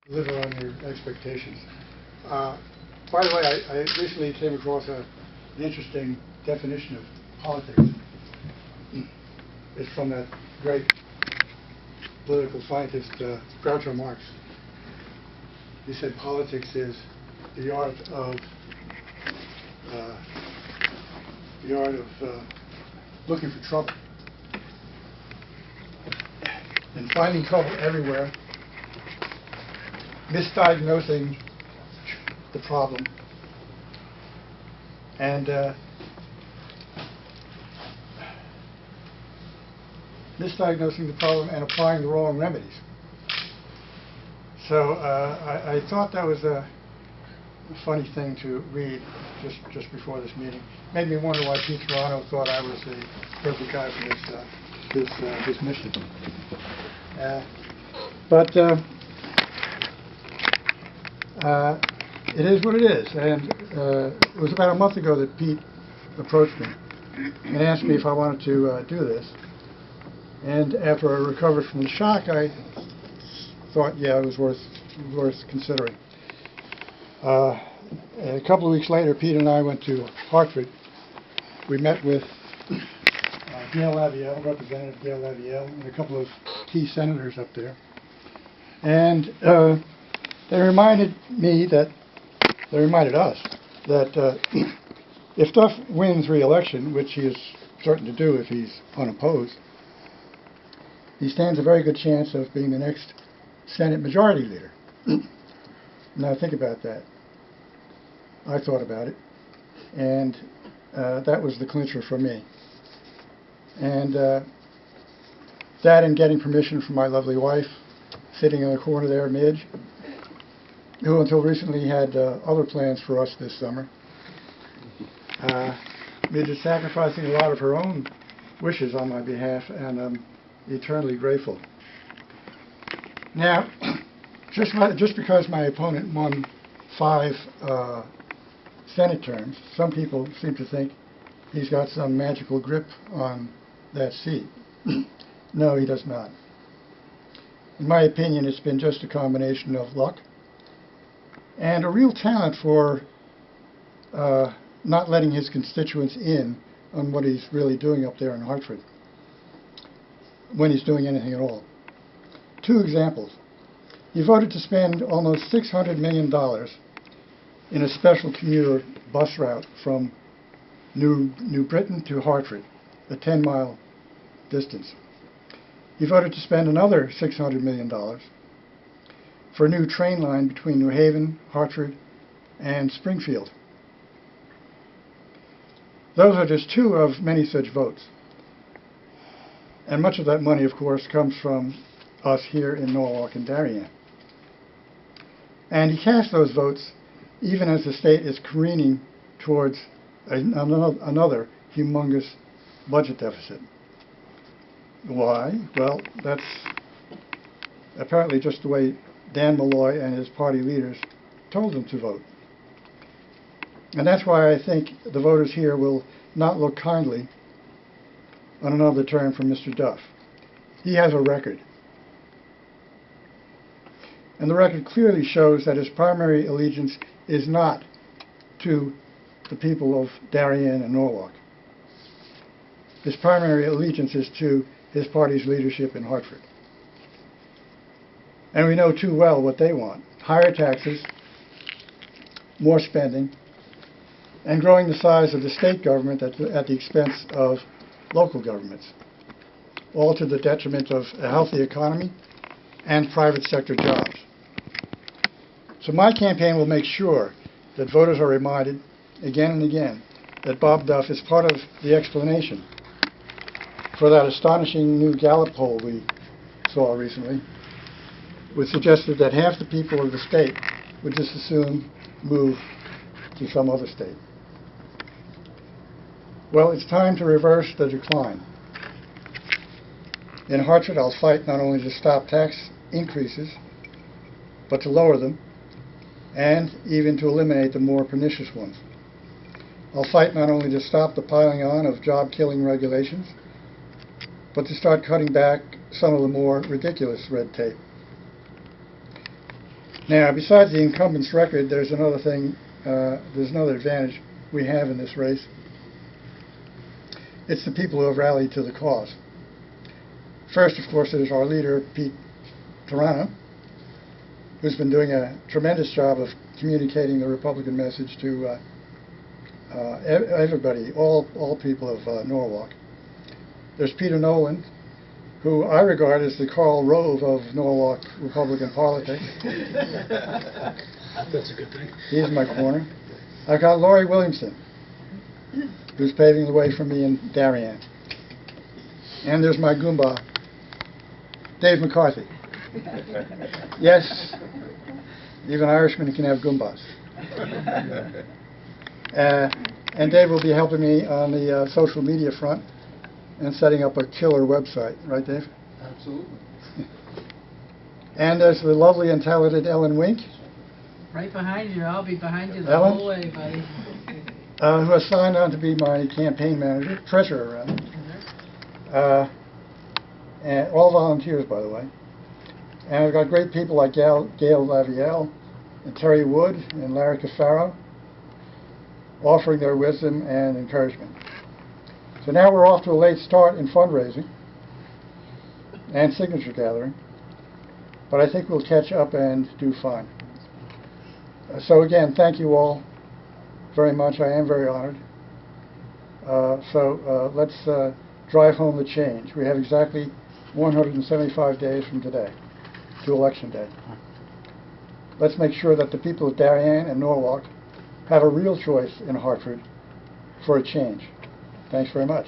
deliver on your expectations. By the way, I recently came across an interesting definition of politics. It's from that great political scientist, Groucho Marx. He said politics is the art of looking for trouble and finding trouble everywhere, misdiagnosing the problem, and applying the wrong remedies. So I thought that was a funny thing to read just before this meeting. Made me wonder why Pete Toronto thought I was the perfect guy for this mission. But it is what it is, and it was about a month ago that Pete approached me and asked me if I wanted to do this. And after I recovered from the shock, I thought, yeah, it was worth considering. A couple of weeks later, Pete and I went to Hartford. We met with Gail Lavielle, Representative Gail Lavielle, and a couple of key senators up there. And they reminded us that if Duff wins re-election, which he is certain to do if he's unopposed, he stands a very good chance of being the next Senate Majority Leader. Now think about that. I thought about it, and that was the clincher for me. And that and getting permission from my lovely wife, sitting in the corner there, Midge, who until recently had other plans for us this summer. Midge is sacrificing a lot of her own wishes on my behalf, and I'm eternally grateful. Now, just because my opponent won 5 Senate terms, some people seem to think he's got some magical grip on that seat. No, he does not. In my opinion, it's been just a combination of luck and a real talent for not letting his constituents in on what he's really doing up there in Hartford, when he's doing anything at all. 2 examples. He voted to spend almost $600 million in a special commuter bus route from New Britain to Hartford, a 10-mile distance. He voted to spend another $600 million for a new train line between New Haven, Hartford, and Springfield. Those are just 2 of many such votes. And much of that money, of course, comes from us here in Norwalk and Darien. And he cast those votes even as the state is careening towards another humongous budget deficit. Why? Well, that's apparently just the way Dan Malloy and his party leaders told him to vote. And that's why I think the voters here will not look kindly on another term from Mr. Duff. He has a record. And the record clearly shows that his primary allegiance is not to the people of Darien and Norwalk. His primary allegiance is to his party's leadership in Hartford. And we know too well what they want: higher taxes, more spending, and growing the size of the state government at the expense of local governments, all to the detriment of a healthy economy and private sector jobs. So my campaign will make sure that voters are reminded again and again that Bob Duff is part of the explanation for that astonishing new Gallup poll we saw recently, which suggested that half the people of the state would just as soon move to some other state. Well, it's time to reverse the decline. In Hartford, I'll fight not only to stop tax increases, but to lower them, and even to eliminate the more pernicious ones. I'll fight not only to stop the piling on of job-killing regulations, but to start cutting back some of the more ridiculous red tape. Now, besides the incumbent's record, there's another thing, there's another advantage we have in this race. It's the people who have rallied to the cause. First, of course, is our leader, Pete Tarano, who's been doing a tremendous job of communicating the Republican message to everybody, all people of Norwalk. There's Peter Nolan, who I regard as the Karl Rove of Norwalk Republican politics. That's a good thing. He's in my corner. I've got Laurie Williamson, who's paving the way for me in Darien. And there's my Goomba, Dave McCarthy. Yes, even Irishmen can have Goombas. And Dave will be helping me on the social media front and setting up a killer website. Right, Dave? Absolutely. And there's the lovely and talented Ellen Wink. Right behind you. I'll be behind you the Ellen? whole way, buddy. Who has signed on to be my campaign manager, treasurer, and all volunteers, by the way. And I've got great people like Gail Lavielle and Terry Wood and Larry Cafaro offering their wisdom and encouragement. So now we're off to a late start in fundraising and signature gathering, but I think we'll catch up and do fine. So again, thank you all very much. I am very honored. Let's drive home the change. We have exactly 175 days from today to Election Day. Let's make sure that the people of Darien and Norwalk have a real choice in Hartford for a change. Thanks very much.